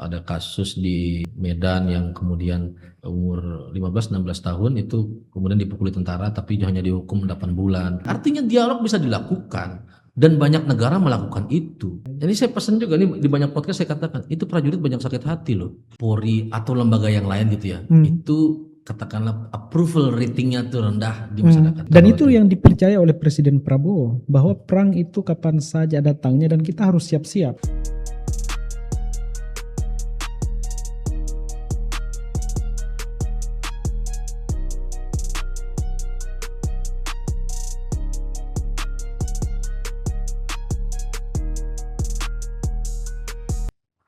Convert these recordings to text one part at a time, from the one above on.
ada kasus di Medan yang kemudian umur 15-16 tahun itu kemudian dipukuli tentara tapi hanya dihukum 8 bulan. Artinya dialog bisa dilakukan dan banyak negara melakukan itu. Jadi saya pesan juga nih di banyak podcast saya katakan itu prajurit banyak sakit hati loh. Polri atau lembaga yang lain gitu ya. Itu katakanlah approval ratingnya tuh rendah di masyarakat. Dan itu yang dipercaya oleh Presiden Prabowo bahwa perang itu kapan saja datangnya dan kita harus siap-siap.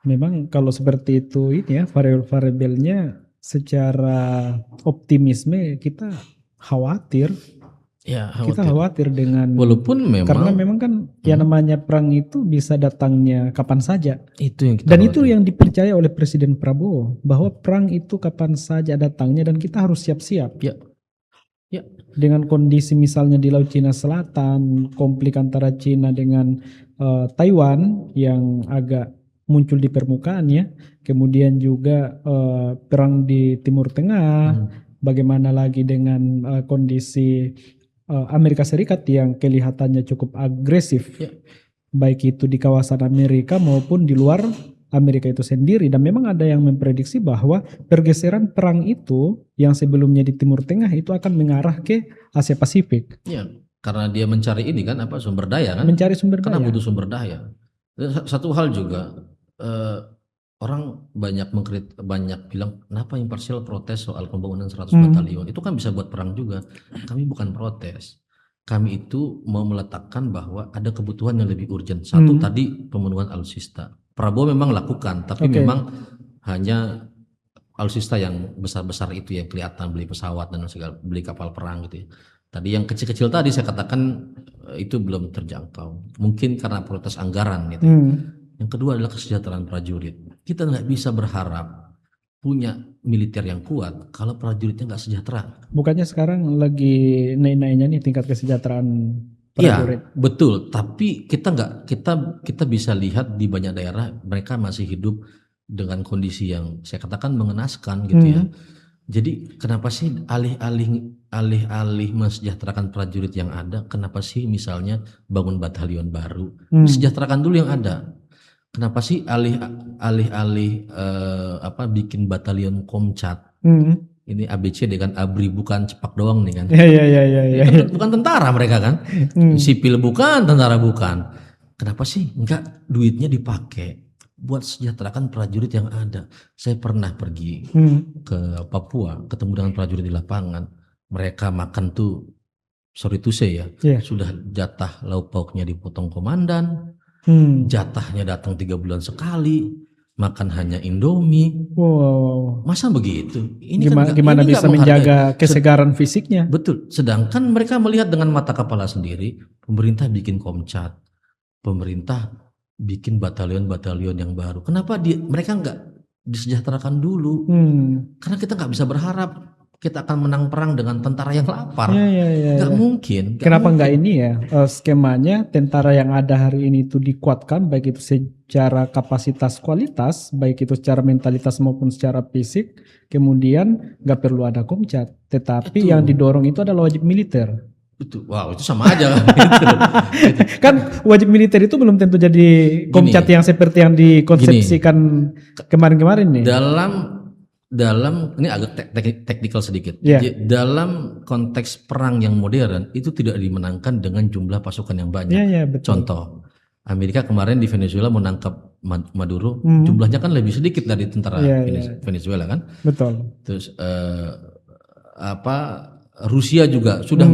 Memang kalau seperti itu ini ya variabel-variabelnya secara optimisme kita khawatir. Ya, Kita khawatir dengan walaupun memang karena memang kan yang namanya perang itu bisa datangnya kapan saja. itu yang kita Dan itu yang dipercaya oleh Presiden Prabowo bahwa perang itu kapan saja datangnya dan kita harus siap-siap. Ya. Ya. Dengan kondisi misalnya di Laut Cina Selatan, konflik antara Cina dengan Taiwan yang agak muncul di permukaan ya. Kemudian juga perang di Timur Tengah. Bagaimana lagi dengan kondisi Amerika Serikat yang kelihatannya cukup agresif. Ya. Baik itu di kawasan Amerika maupun di luar Amerika itu sendiri. Dan memang ada yang memprediksi bahwa pergeseran perang itu yang sebelumnya di Timur Tengah itu akan mengarah ke Asia Pasifik. Ya, karena dia mencari ini kan apa sumber daya kan? Mencari sumber daya. Karena butuh sumber daya. Satu hal juga orang banyak bilang kenapa imparsial protes soal pembangunan 100 batalion. Itu kan bisa buat perang juga. Kami bukan protes. Kami itu mau meletakkan bahwa ada kebutuhan yang lebih urgent. Satu tadi pemenuhan alutsista. Prabowo memang lakukan, tapi memang hanya alutsista yang besar-besar itu yang kelihatan, beli pesawat dan segala, beli kapal perang gitu ya. Tadi yang kecil-kecil tadi saya katakan itu belum terjangkau. Mungkin karena protes anggaran gitu. Yang kedua adalah kesejahteraan prajurit. Kita nggak bisa berharap punya militer yang kuat kalau prajuritnya nggak sejahtera. Bukannya sekarang lagi naik-naiknya nih tingkat kesejahteraan prajurit. Iya, betul. Tapi kita bisa lihat di banyak daerah mereka masih hidup dengan kondisi yang saya katakan mengenaskan gitu ya. Jadi kenapa sih alih-alih mensejahterakan prajurit yang ada, kenapa sih misalnya bangun batalion baru, sejahterakan dulu yang ada. Kenapa sih alih-alih bikin batalion Komcat? Ini ABC dengan ABRI bukan cepak doang nih kan? Iya. Kan bukan tentara mereka kan? Sipil bukan, tentara bukan. Kenapa sih enggak duitnya dipakai buat sejahterakan prajurit yang ada? Saya pernah pergi ke Papua, ketemu dengan prajurit di lapangan. Mereka makan tuh, sorry to say ya, sudah jatah lauk pauknya dipotong komandan. Jatahnya datang 3 bulan sekali, makan hanya Indomie. Wow. Masa begitu? Ini gimana bisa menjaga kesegaran fisiknya? Betul. Sedangkan mereka melihat dengan mata kepala sendiri, pemerintah bikin Komcat, pemerintah bikin batalion-batalion yang baru. Kenapa mereka nggak disejahterakan dulu? Karena kita nggak bisa berharap kita akan menang perang dengan tentara yang lapar. Nggak mungkin. Kenapa nggak ini ya skemanya tentara yang ada hari ini itu dikuatkan baik itu secara kapasitas kualitas, baik itu secara mentalitas maupun secara fisik. Kemudian nggak perlu ada Komcat, tetapi yang didorong itu adalah wajib militer. Betul. Wow, itu sama aja kan. Kan wajib militer itu belum tentu jadi Komcat yang seperti yang dikonsepsikan kemarin-kemarin nih. Dalam ini agak teknikal sedikit. Jadi, dalam konteks perang yang modern itu tidak dimenangkan dengan jumlah pasukan yang banyak. Contoh, Amerika kemarin di Venezuela menangkap Maduro, jumlahnya kan lebih sedikit dari tentara Venezuela kan. Betul. Terus Rusia juga sudah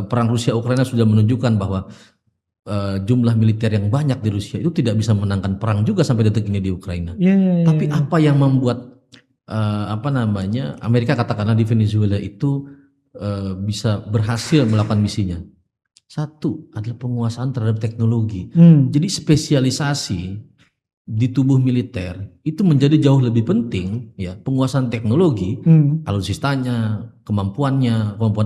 perang Rusia Ukraina sudah menunjukkan bahwa jumlah militer yang banyak di Rusia itu tidak bisa menangkan perang juga sampai detik ini di Ukraina. Tapi apa yang membuat Amerika katakanlah di Venezuela itu bisa berhasil melakukan misinya? Satu adalah penguasaan terhadap teknologi. Jadi spesialisasi di tubuh militer itu menjadi jauh lebih penting ya, penguasaan teknologi, alutsistanya, kemampuan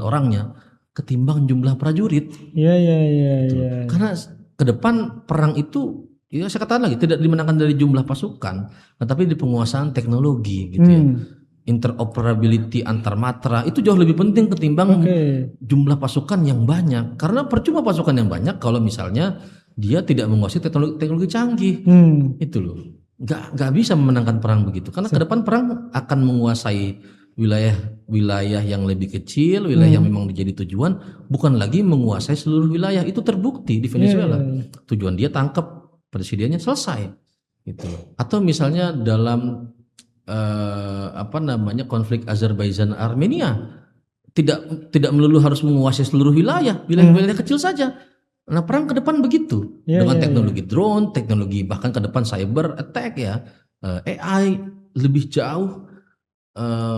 orangnya ketimbang jumlah prajurit. Iya. Karena ke depan perang itu ya saya katakan lagi tidak dimenangkan dari jumlah pasukan, tetapi di penguasaan teknologi gitu ya. Interoperability antar matra itu jauh lebih penting ketimbang Oke. jumlah pasukan yang banyak. Karena percuma pasukan yang banyak kalau misalnya dia tidak menguasai teknologi canggih. Itu loh. Nggak bisa memenangkan perang begitu. Karena ke depan perang akan menguasai wilayah yang lebih kecil, wilayah yang memang menjadi tujuan, bukan lagi menguasai seluruh wilayah. Itu terbukti di Venezuela. Tujuan dia tangkap presidennya, selesai. Gitu. Atau misalnya dalam konflik Azerbaijan Armenia, tidak melulu harus menguasai seluruh wilayah kecil saja. Nah, perang ke depan begitu, dengan teknologi drone, teknologi bahkan ke depan cyber attack ya, AI lebih jauh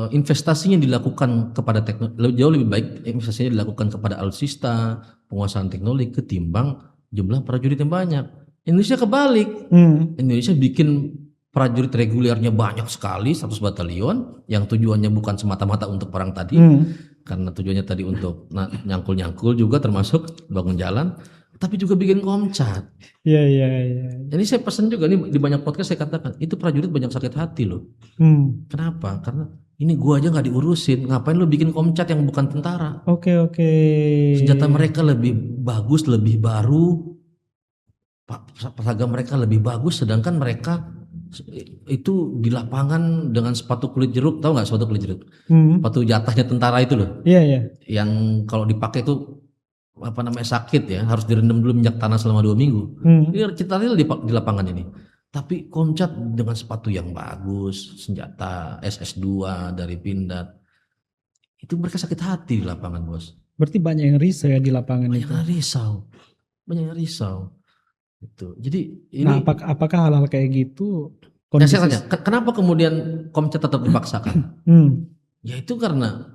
investasinya dilakukan kepada teknologi, jauh lebih baik investasinya dilakukan kepada alutsista, penguasaan teknologi ketimbang jumlah prajurit yang banyak. Indonesia kebalik, Indonesia bikin prajurit regulernya banyak sekali, 100 batalion yang tujuannya bukan semata-mata untuk perang tadi, karena tujuannya tadi untuk nyangkul-nyangkul juga termasuk bangun jalan, tapi juga bikin komcat. Iya. Jadi saya pesan juga nih di banyak podcast saya katakan itu prajurit banyak sakit hati loh. Kenapa? Karena ini gua aja nggak diurusin, ngapain lu bikin komcat yang bukan tentara? Oke. Senjata mereka lebih bagus, lebih baru, seragam mereka lebih bagus, sedangkan mereka itu di lapangan dengan sepatu kulit jeruk, tahu nggak sepatu kulit jeruk? Sepatu jatahnya tentara itu loh. Iya. Yang kalau dipakai tuh sakit ya, harus direndam dulu minyak tanah selama 2 minggu. Ini kita lihat di lapangan ini. Tapi komcat dengan sepatu yang bagus, senjata SS2 dari Pindad. Itu mereka sakit hati di lapangan, Bos. Berarti banyak yang risau ya di lapangan itu. Banyak yang risau. Gitu. Jadi ini. Nah, apakah hal-hal kayak gitu? Saya tanya, kenapa kemudian komcat tetap dipaksakan? Ya itu karena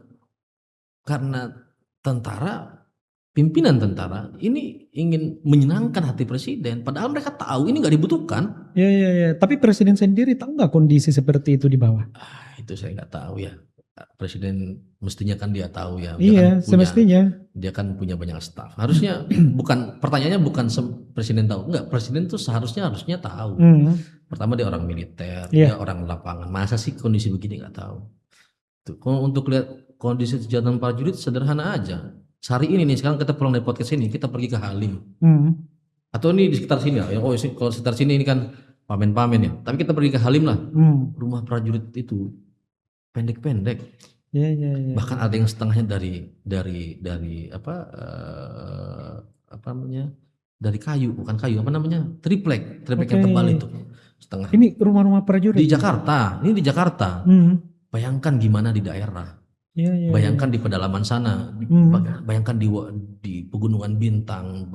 tentara, pimpinan tentara ini ingin menyenangkan hati presiden, padahal mereka tahu ini nggak dibutuhkan. Iya. Tapi presiden sendiri tahu nggak kondisi seperti itu di bawah? Itu saya nggak tahu ya. Presiden mestinya kan dia tahu ya. Iya, semestinya. Dia kan punya banyak staf. Harusnya pertanyaannya bukan presiden tahu. Enggak, presiden tuh harusnya tahu. Pertama dia orang militer, dia orang lapangan. Masa sih kondisi begini nggak tahu? Tuh, kalau untuk lihat kondisi kesejahteraan prajurit sederhana aja. Sehari ini nih, sekarang kita pulang dari podcast ini, kita pergi ke Halim. Atau ini di sekitar sini ya. Oh, kalau sekitar sini ini kan pamen-pamen ya. Tapi kita pergi ke Halim lah. Rumah prajurit itu pendek-pendek. Iya. Bahkan ada yang setengahnya dari dari kayu, bukan kayu, triplek yang tebal itu setengah. Ini rumah-rumah prajurit di Jakarta. Ini di Jakarta. Bayangkan gimana di daerah. Bayangkan di pedalaman sana. Bayangkan di pegunungan Bintang,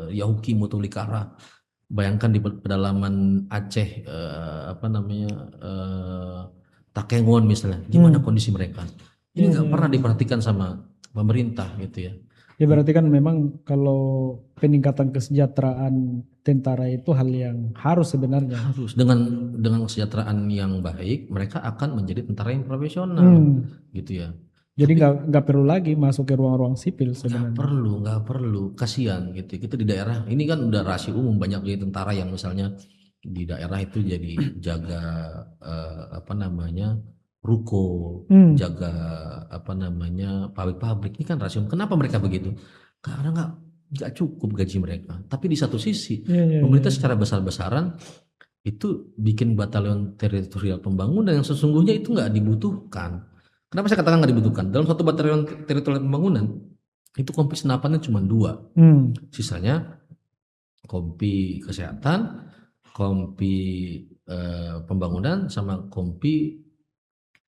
Yahuki, Mutulikara. Bayangkan di pedalaman Aceh, Takengon misalnya, gimana kondisi mereka? Ini nggak pernah diperhatikan sama pemerintah gitu ya. Ya berarti kan memang kalau peningkatan kesejahteraan tentara itu hal yang harus sebenarnya. Harus dengan kesejahteraan yang baik, mereka akan menjadi tentara yang profesional, gitu ya. Jadi nggak perlu lagi masuk ke ruang-ruang sipil sebenarnya. Nggak perlu, kasihan gitu. Kita di daerah ini kan udah rahasia umum, banyak jadi tentara yang misalnya di daerah itu jadi jaga ruko, jaga pabrik-pabrik. Ini kan rahasia umum. Kenapa mereka begitu? Karena nggak cukup gaji mereka. Tapi di satu sisi pemerintah secara besar-besaran itu bikin batalion teritorial pembangunan yang sesungguhnya itu nggak dibutuhkan. Kenapa saya katakan nggak dibutuhkan? Dalam satu batalion teritorial pembangunan itu kompi senapannya cuma 2, sisanya kompi kesehatan, kompi pembangunan, sama kompi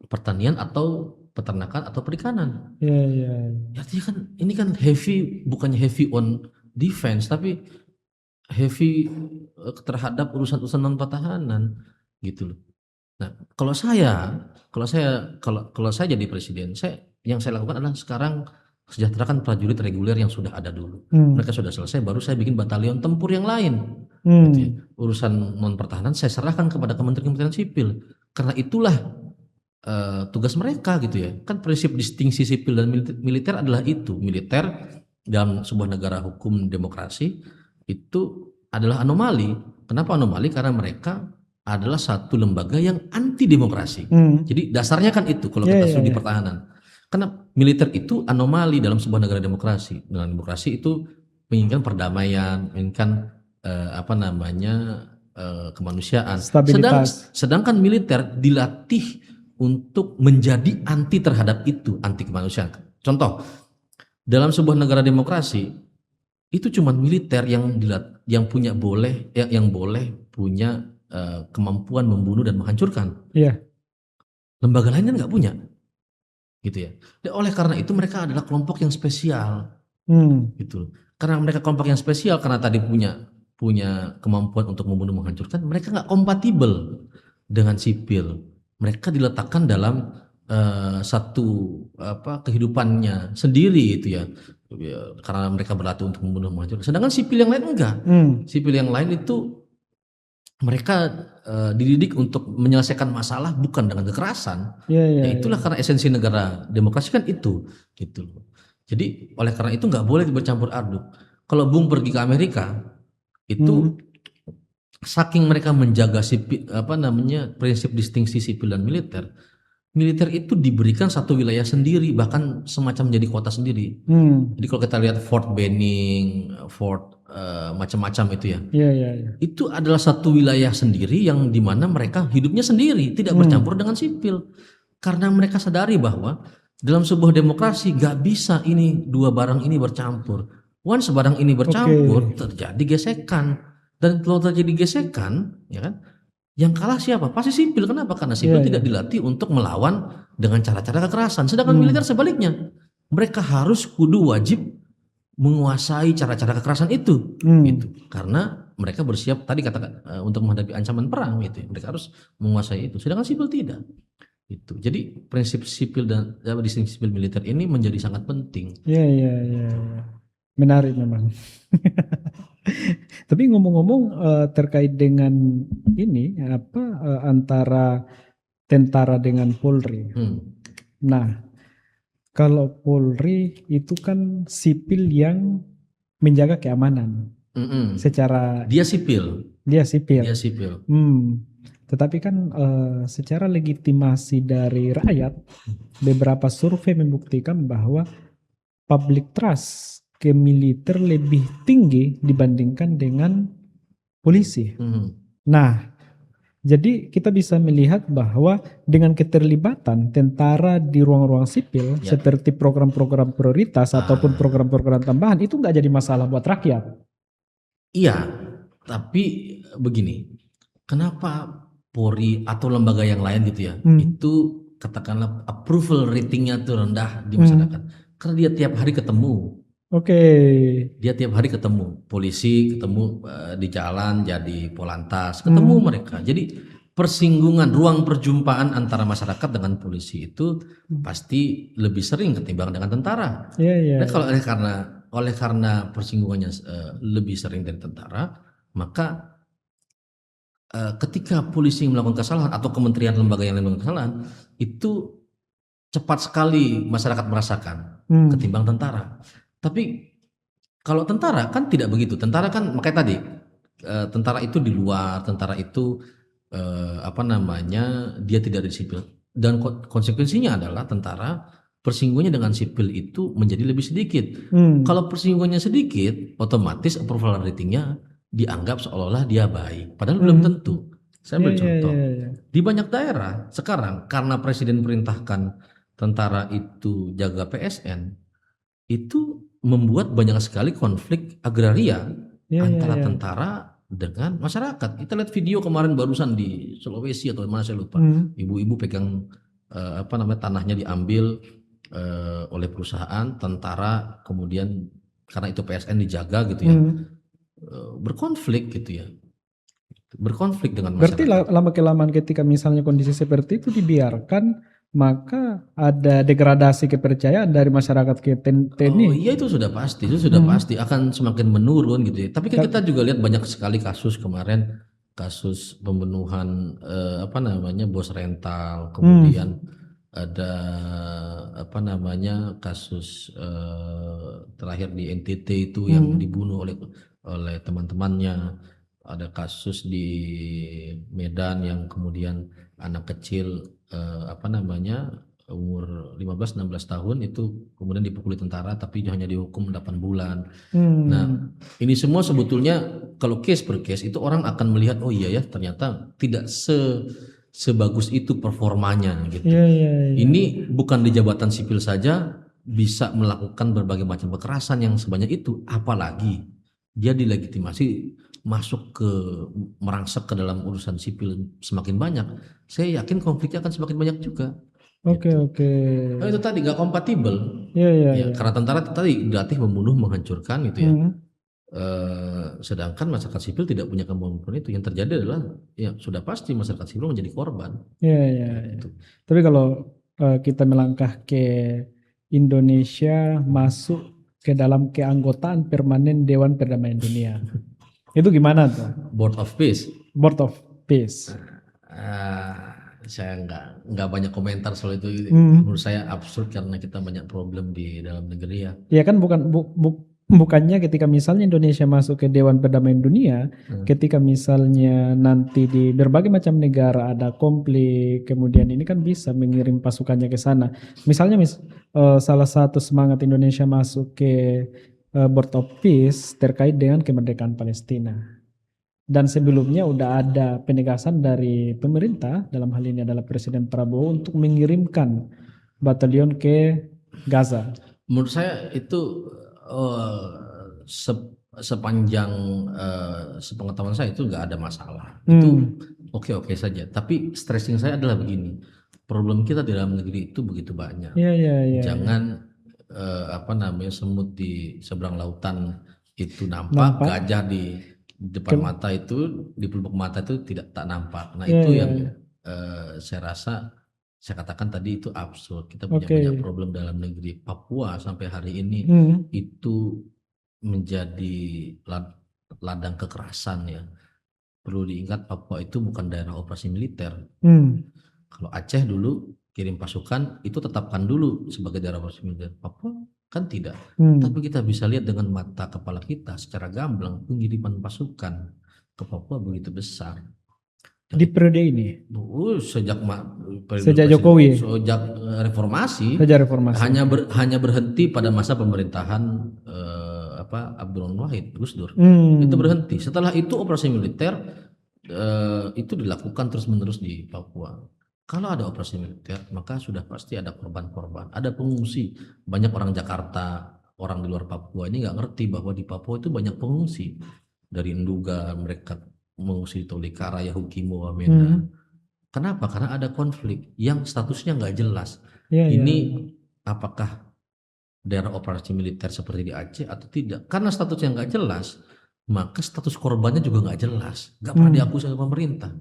pertanian atau peternakan atau perikanan. Iya. Artinya kan ini kan bukannya heavy on defense, tapi heavy terhadap urusan-urusan non pertahanan gitu loh. Nah, kalau saya jadi presiden, yang saya lakukan adalah sekarang sejahterakan prajurit reguler yang sudah ada dulu. Mereka sudah selesai, baru saya bikin batalion tempur yang lain. Gitu ya. Urusan non pertahanan saya serahkan kepada kementerian sipil. Karena itulah tugas mereka gitu ya. Kan prinsip distingsi sipil dan militer adalah itu. Militer dalam sebuah negara hukum demokrasi itu adalah anomali. Kenapa anomali? Karena mereka adalah satu lembaga yang anti demokrasi. Jadi dasarnya kan itu kalau kita studi pertahanan. Karena militer itu anomali dalam sebuah negara demokrasi. Dengan demokrasi itu menginginkan perdamaian, menginginkan kemanusiaan. Stabilitas. Sedangkan militer dilatih untuk menjadi anti terhadap itu, anti kemanusiaan. Contoh, dalam sebuah negara demokrasi itu cuma militer yang boleh punya kemampuan membunuh dan menghancurkan. Iya. Lembaga lain kan nggak punya, gitu ya. Dan oleh karena itu mereka adalah kelompok yang spesial, gitu. Karena mereka kelompok yang spesial karena tadi punya kemampuan untuk membunuh, menghancurkan, mereka nggak kompatibel dengan sipil. Mereka diletakkan dalam satu kehidupannya sendiri itu ya, karena mereka berlatih untuk membunuh, menghancurkan. Sedangkan sipil yang lain enggak. Sipil yang lain itu mereka dididik untuk menyelesaikan masalah bukan dengan kekerasan. Ya itulah karena esensi negara demokrasi kan itu, gitu. Jadi oleh karena itu nggak boleh bercampur aduk. Kalau Bung pergi ke Amerika itu saking mereka menjaga prinsip distingsi sipil dan militer. Militer itu diberikan satu wilayah sendiri, bahkan semacam menjadi kota sendiri. Jadi kalau kita lihat Fort Benning, Fort macam-macam itu ya, itu adalah satu wilayah sendiri yang dimana mereka hidupnya sendiri, tidak bercampur dengan sipil. Karena mereka sadari bahwa dalam sebuah demokrasi gak bisa ini dua barang ini bercampur. Once barang ini bercampur, terjadi gesekan. Dan kalau terjadi gesekan, ya kan, yang kalah siapa? Pasti sipil. Kenapa? Karena sipil tidak dilatih untuk melawan dengan cara-cara kekerasan. Sedangkan militer sebaliknya, mereka harus wajib menguasai cara-cara kekerasan itu, gitu. Karena mereka bersiap tadi katakan untuk menghadapi ancaman perang, gitu. Mereka harus menguasai itu. Sedangkan sipil tidak. Itu. Jadi prinsip sipil dan distingsi sipil militer ini menjadi sangat penting. Iya. Menarik memang. Tapi ngomong-ngomong terkait dengan ini antara tentara dengan Polri. Nah, kalau Polri itu kan sipil yang menjaga keamanan. Secara dia sipil. Tetapi kan secara legitimasi dari rakyat, beberapa survei membuktikan bahwa public trust ke militer lebih tinggi dibandingkan dengan polisi. Nah, jadi kita bisa melihat bahwa dengan keterlibatan tentara di ruang-ruang sipil seperti program-program prioritas ataupun program-program tambahan itu nggak jadi masalah buat rakyat. Iya, tapi begini, kenapa Polri atau lembaga yang lain gitu ya, itu katakanlah approval ratingnya tuh rendah di masyarakat, karena dia tiap hari ketemu. Dia tiap hari ketemu polisi, ketemu di jalan jadi polantas, ketemu mereka. Jadi persinggungan, ruang perjumpaan antara masyarakat dengan polisi itu pasti lebih sering ketimbang dengan tentara. Dan kalau oleh karena persinggungannya lebih sering dari tentara, maka ketika polisi melakukan kesalahan atau kementerian lembaga yang melakukan kesalahan, itu cepat sekali masyarakat merasakan ketimbang tentara. Tapi kalau tentara kan tidak begitu. Tentara kan makanya tadi tentara itu di luar, tentara itu dia tidak di sipil. Dan konsekuensinya adalah tentara persinggungannya dengan sipil itu menjadi lebih sedikit. Kalau persinggungannya sedikit, otomatis approval ratingnya dianggap seolah-olah dia baik. Padahal belum tentu. Saya ambil contoh. Di banyak daerah sekarang karena presiden perintahkan tentara itu jaga PSN, itu membuat banyak sekali konflik agraria antara tentara dengan masyarakat. Kita lihat video kemarin barusan di Sulawesi atau mana saya lupa. Ibu-ibu pegang tanahnya diambil oleh perusahaan, tentara kemudian karena itu PSN dijaga gitu ya. Berkonflik gitu ya. Berkonflik dengan masyarakat. Berarti lama-kelamaan ketika misalnya kondisi seperti itu dibiarkan, maka ada degradasi kepercayaan dari masyarakat ke TNI. Oh iya, itu sudah pasti, pasti akan semakin menurun gitu ya. Tapi kan kita juga lihat banyak sekali kasus kemarin, kasus pembunuhan bos rental, kemudian ada kasus terakhir di NTT itu yang dibunuh oleh oleh teman-temannya. Ada kasus di Medan yang kemudian anak kecil umur 15-16 tahun itu kemudian dipukuli tentara tapi hanya dihukum 8 bulan. Nah, Hmm. ini semua sebetulnya kalau case per case itu orang akan melihat oh iya ya ternyata tidak sebagus itu performanya gitu. Iya, iya, iya. Ini bukan di jabatan sipil saja bisa melakukan berbagai macam kekerasan yang sebanyak itu, apalagi dia dilegitimasi masuk ke merangsek ke dalam urusan sipil semakin banyak. Saya yakin konfliknya akan semakin banyak juga. Oke, Gitu. oke. Nah, itu tadi nggak kompatibel. Iya, iya, Ya, iya. karena tentara tadi dilatih membunuh, menghancurkan gitu ya. Hmm. Sedangkan masyarakat sipil tidak punya kemampuan itu. Yang terjadi adalah ya sudah pasti masyarakat sipil menjadi korban. Iya, iya, iya. Gitu. Tapi kalau kita melangkah ke Indonesia masuk ke dalam keanggotaan permanen Dewan Perdamaian Dunia, itu gimana tuh? Board of Peace. Board of Peace. Saya nggak banyak komentar soal itu. Hmm. Menurut saya absurd karena kita banyak problem di dalam negeri ya. Ya kan bukannya ketika misalnya Indonesia masuk ke Dewan Perdamaian Dunia, ketika misalnya nanti di berbagai macam negara ada konflik, kemudian ini kan bisa mengirim pasukannya ke sana. Misalnya salah satu semangat Indonesia masuk ke Board of Peace terkait dengan kemerdekaan Palestina. Dan sebelumnya udah ada penegasan dari pemerintah, dalam hal ini adalah Presiden Prabowo untuk mengirimkan batalion ke Gaza. Menurut saya itu sepanjang sepengetahuan saya itu nggak ada masalah. Itu oke-oke saja. Tapi stressing saya adalah begini, problem kita di dalam negeri itu begitu banyak. Iya, iya, iya. Jangan semut di seberang lautan itu nampak. Gajah di depan mata itu, di pelupuk mata itu tak nampak. Nah, itu yang saya rasa saya katakan tadi itu absurd. Kita punya banyak problem dalam negeri. Papua sampai hari ini itu menjadi ladang kekerasan ya. Perlu diingat Papua itu bukan daerah operasi militer. Kalau Aceh dulu kirim pasukan itu tetapkan dulu sebagai daerah operasi militer. Papua kan tidak. Tapi kita bisa lihat dengan mata kepala kita secara gamblang pengiriman pasukan ke Papua begitu besar. Di periode ini? Sejak Jokowi? Sejak reformasi. Sejak reformasi. Hanya berhenti pada masa pemerintahan Abdurrahman Wahid, Gus Dur. Itu berhenti. Setelah itu operasi militer itu dilakukan terus-menerus di Papua. Kalau ada operasi militer, maka sudah pasti ada korban-korban, ada pengungsi. Banyak orang Jakarta, orang di luar Papua ini nggak ngerti bahwa di Papua itu banyak pengungsi. Dari Nduga mereka mengungsi di Tolikara, Yahukimo, Wamena. Kenapa? Karena ada konflik yang statusnya nggak jelas. Ini apakah daerah operasi militer seperti di Aceh atau tidak? Karena statusnya nggak jelas, maka status korbannya juga nggak jelas, nggak pernah diakui oleh pemerintah.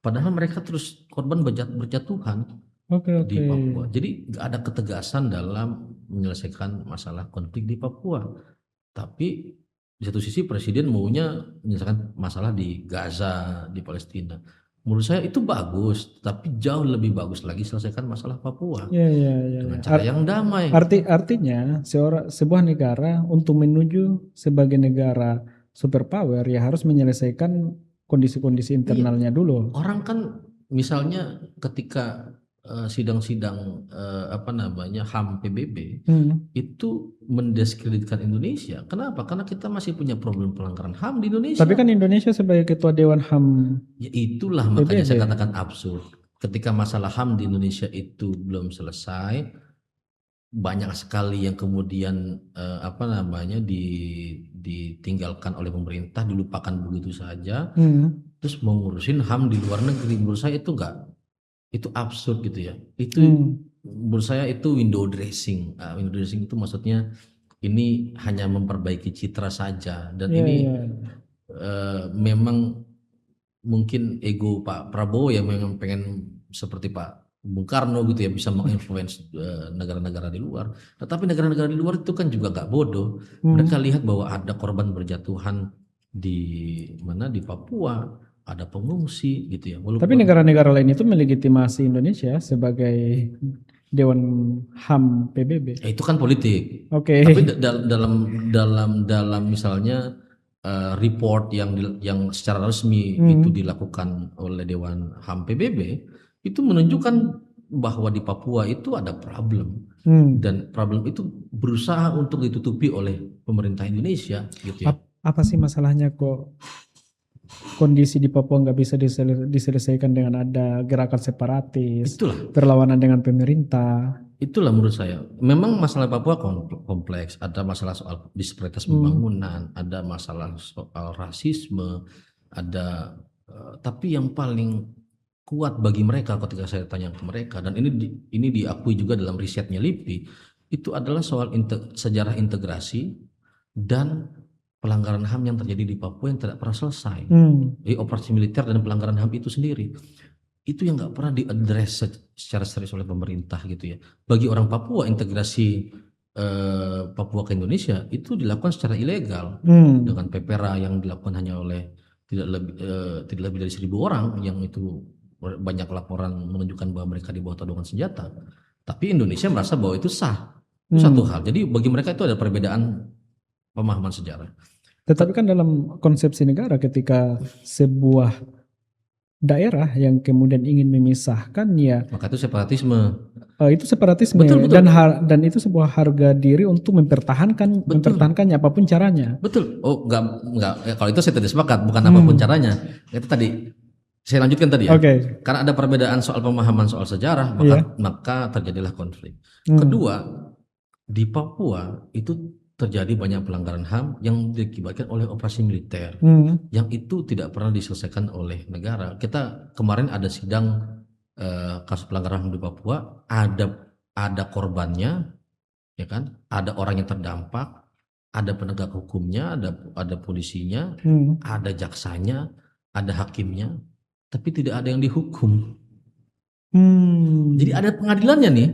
Padahal mereka terus korban berjatuhan di Papua. Jadi nggak ada ketegasan dalam menyelesaikan masalah konflik di Papua. Tapi di satu sisi Presiden maunya menyelesaikan masalah di Gaza, di Palestina. Menurut saya itu bagus, tapi jauh lebih bagus lagi selesaikan masalah Papua dengan cara yang damai. Artinya sebuah negara untuk menuju sebagai negara superpower ya harus menyelesaikan kondisi-kondisi internalnya dulu. Orang kan misalnya ketika sidang-sidang HAM PBB itu mendiskreditkan Indonesia. Kenapa? Karena kita masih punya problem pelanggaran HAM di Indonesia. Tapi kan Indonesia sebagai ketua Dewan HAM. Ya itulah makanya saya katakan absurd. Ketika masalah HAM di Indonesia itu belum selesai, banyak sekali yang kemudian ditinggalkan oleh pemerintah, dilupakan begitu saja. Terus mengurusin HAM di luar negeri. Menurut saya itu itu absurd gitu ya. Itu menurut saya itu window dressing. Window dressing itu maksudnya ini hanya memperbaiki citra saja. Dan ini memang mungkin ego Pak Prabowo yang memang pengen seperti Pak Bung Karno gitu ya, bisa menginfluence negara-negara di luar. Tetapi negara-negara di luar itu kan juga gak bodoh. Mereka lihat bahwa ada korban berjatuhan di Papua, ada pengungsi gitu ya. Tapi negara-negara lain itu melegitimasi Indonesia sebagai Dewan HAM PBB. Itu kan politik. Oke. Tapi dalam misalnya report yang secara resmi itu dilakukan oleh Dewan HAM PBB itu menunjukkan bahwa di Papua itu ada problem dan problem itu berusaha untuk ditutupi oleh pemerintah Indonesia gitu ya. Apa sih masalahnya kok kondisi di Papua nggak bisa diselesaikan dengan ada gerakan separatis, perlawanan dengan pemerintah? Itulah menurut saya. Memang masalah Papua kompleks. Ada masalah soal disparitas pembangunan, ada masalah soal rasisme, ada. Tapi yang paling kuat bagi mereka ketika saya tanya ke mereka, dan ini diakui juga dalam risetnya LIPI, itu adalah soal sejarah integrasi dan pelanggaran HAM yang terjadi di Papua yang tidak pernah selesai. Jadi operasi militer dan pelanggaran HAM itu sendiri. Itu yang nggak pernah diadres secara serius oleh pemerintah gitu ya. Bagi orang Papua, integrasi Papua ke Indonesia itu dilakukan secara ilegal dengan PPRA yang dilakukan hanya oleh tidak lebih dari 1.000 orang, yang itu banyak laporan menunjukkan bahwa mereka di bawah todongan senjata. Tapi Indonesia merasa bahwa itu sah. Itu satu hal. Jadi bagi mereka itu ada perbedaan pemahaman sejarah. Tetapi kan dalam konsepsi negara, ketika sebuah daerah yang kemudian ingin memisahkan, ya maka itu separatisme. Itu separatisme. Betul. Dan itu sebuah harga diri untuk mempertahankannya apapun caranya. Betul. Oh enggak. Kalau itu saya tidak sepakat. Bukan apapun caranya. Itu tadi saya lanjutkan tadi ya. Karena ada perbedaan soal pemahaman soal sejarah, maka terjadilah konflik. Kedua, di Papua itu terjadi banyak pelanggaran HAM yang diakibatkan oleh operasi militer, yang itu tidak pernah diselesaikan oleh negara. Kita kemarin ada sidang kasus pelanggaran HAM di Papua, ada korbannya, ya kan? Ada orang yang terdampak, ada penegak hukumnya, ada polisinya, ada jaksanya, ada hakimnya, tapi tidak ada yang dihukum. Jadi ada pengadilannya nih,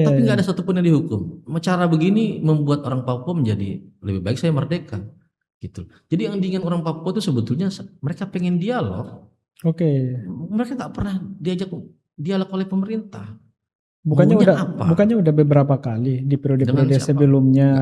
tapi nggak ada satupun yang dihukum. Cara begini membuat orang Papua menjadi lebih baik saya merdeka, gitu. Jadi yang diinginkan orang Papua itu sebetulnya mereka pengen dialog. Mereka nggak pernah diajak dialog oleh pemerintah. Bukannya udah beberapa kali di periode-periode sebelumnya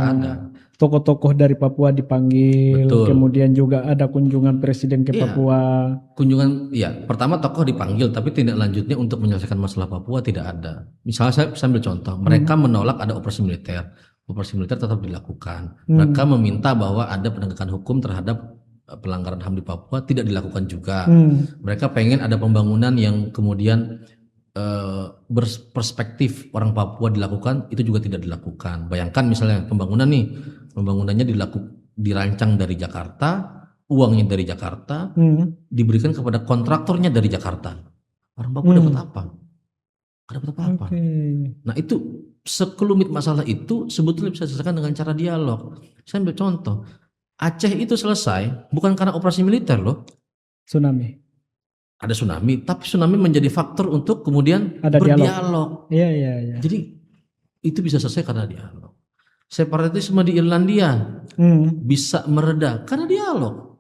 tokoh-tokoh dari Papua dipanggil. Kemudian juga ada kunjungan presiden ke Papua. Kunjungan, pertama tokoh dipanggil, tapi tindak lanjutnya untuk menyelesaikan masalah Papua tidak ada. Misalnya saya ambil contoh, mereka menolak ada operasi militer. Operasi militer tetap dilakukan. Mereka meminta bahwa ada penegakan hukum terhadap pelanggaran HAM di Papua, tidak dilakukan juga. Mereka pengen ada pembangunan yang kemudian berperspektif orang Papua dilakukan, itu juga tidak dilakukan. Bayangkan misalnya pembangunannya dirancang dari Jakarta, uangnya dari Jakarta, diberikan kepada kontraktornya dari Jakarta. Orang Papua dapat apa? Nggak dapat apa-apa. Nah itu sekelumit masalah itu sebetulnya bisa diselesaikan dengan cara dialog. Saya ambil contoh, Aceh itu selesai bukan karena operasi militer loh. Ada tsunami, tapi tsunami menjadi faktor untuk kemudian ada berdialog. Iya. Jadi itu bisa selesai karena dialog. Separatisme di Irlandia bisa mereda karena dialog,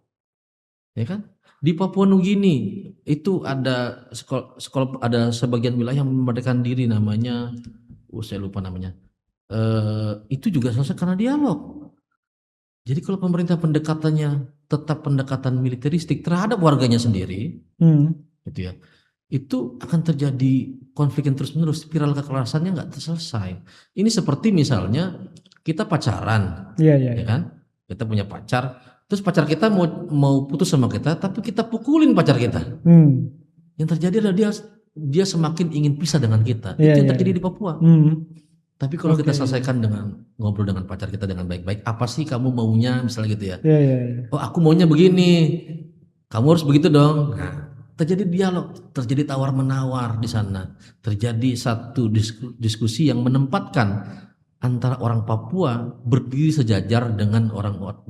ya kan? Di Papua Nugini itu ada sekolah, ada sebagian wilayah yang memerdekakan diri namanya, saya lupa namanya. Itu juga selesai karena dialog. Jadi kalau pemerintah pendekatannya tetap pendekatan militeristik terhadap warganya sendiri, gitu ya, itu akan terjadi konflik yang terus-menerus, spiral kekerasannya nggak selesai. Ini seperti misalnya kita pacaran, ya kan? Kita punya pacar, terus pacar kita mau putus sama kita, tapi kita pukulin pacar kita. Yang terjadi adalah dia semakin ingin pisah dengan kita. Itu yang terjadi di Papua. Tapi kalau kita selesaikan dengan ngobrol dengan pacar kita dengan baik-baik, apa sih kamu maunya, misalnya gitu ya. Oh aku maunya begini, kamu harus begitu dong. Nah, terjadi dialog, terjadi tawar-menawar di sana. Terjadi satu diskusi yang menempatkan antara orang Papua berdiri sejajar dengan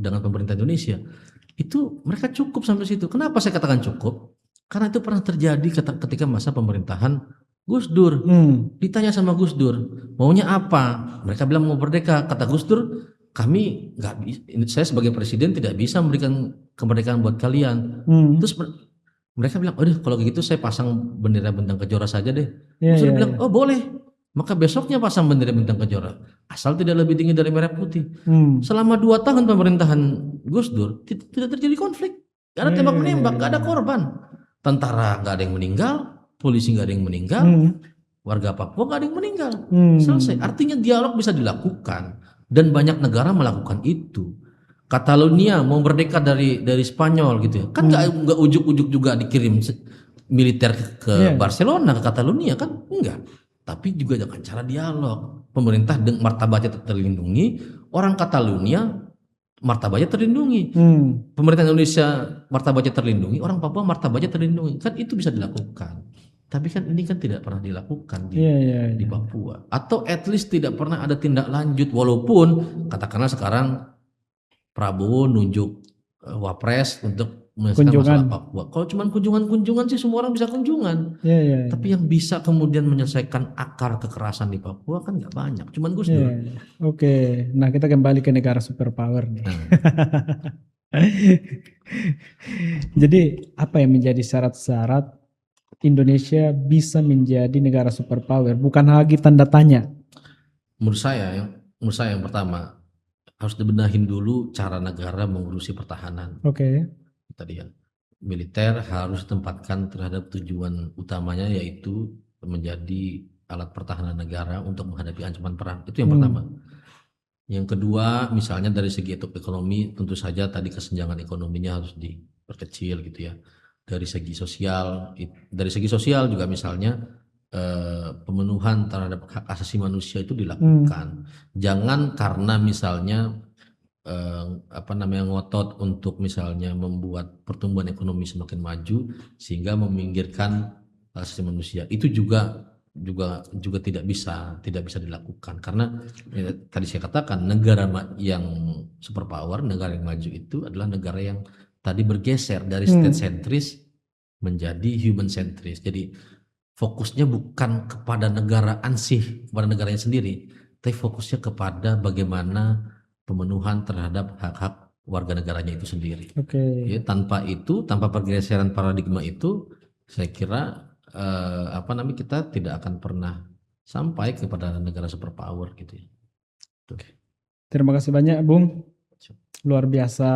pemerintah Indonesia. Itu mereka cukup sampai situ. Kenapa saya katakan cukup? Karena itu pernah terjadi ketika masa pemerintahan Gus Dur. Ditanya sama Gus Dur, maunya apa? Mereka bilang mau merdeka. Kata Gus Dur, kami nggak bisa, saya sebagai presiden tidak bisa memberikan kemerdekaan buat kalian. Terus mereka bilang, oh deh kalau gitu saya pasang bendera Bentang Kejora saja deh. Gus Dur bilang, oh boleh, maka besoknya pasang bendera bintang kejora asal tidak lebih tinggi dari merah putih. Hmm. Selama 2 tahun pemerintahan Gus Dur tidak terjadi konflik, gak ada tembak menembak, gak ada korban, tentara gak ada yang meninggal, polisi gak ada yang meninggal, warga Papua gak ada yang meninggal, selesai. Artinya dialog bisa dilakukan dan banyak negara melakukan itu. Catalonia mau merdeka dari Spanyol gitu ya, kan nggak ujuk-ujuk juga dikirim militer ke Barcelona, ke Catalonia kan, enggak. Tapi juga dengan cara dialog, pemerintah dengan martabatnya terlindungi, orang Catalonia martabatnya terlindungi, pemerintah Indonesia martabatnya terlindungi, orang Papua martabatnya terlindungi, kan itu bisa dilakukan. Tapi kan ini kan tidak pernah dilakukan di Papua, atau at least tidak pernah ada tindak lanjut, walaupun katakanlah sekarang Prabowo nunjuk Wapres untuk menyelesaikan masalah Papua. Kalau cuma kunjungan-kunjungan sih semua orang bisa kunjungan. Tapi yang bisa kemudian menyelesaikan akar kekerasan di Papua kan nggak banyak. Cuman Gus Dur. Oke, nah kita kembali ke negara superpower nih. Jadi apa yang menjadi syarat-syarat Indonesia bisa menjadi negara superpower? Bukan lagi tanda tanya. Menurut saya yang pertama harus dibenahin dulu cara negara mengurusi pertahanan. Tadi ya, militer harus ditempatkan terhadap tujuan utamanya, yaitu menjadi alat pertahanan negara untuk menghadapi ancaman perang. Itu yang pertama. Yang kedua, misalnya dari segi ekonomi, tentu saja tadi kesenjangan ekonominya harus diperkecil gitu ya. Dari segi sosial juga misalnya pemenuhan terhadap hak asasi manusia itu dilakukan. Jangan karena misalnya ngotot untuk misalnya membuat pertumbuhan ekonomi semakin maju sehingga meminggirkan hak asasi manusia. Itu juga tidak bisa dilakukan, karena tadi saya katakan negara yang superpower, negara yang maju itu adalah negara yang tadi bergeser dari state centris menjadi human centris. Jadi fokusnya bukan kepada negara ansih, kepada negaranya sendiri, tapi fokusnya kepada bagaimana pemenuhan terhadap hak-hak warga negaranya itu sendiri. Ya, tanpa pergeseran paradigma itu, saya kira kita tidak akan pernah sampai kepada negara superpower gitu ya. Terima kasih banyak Bung, luar biasa.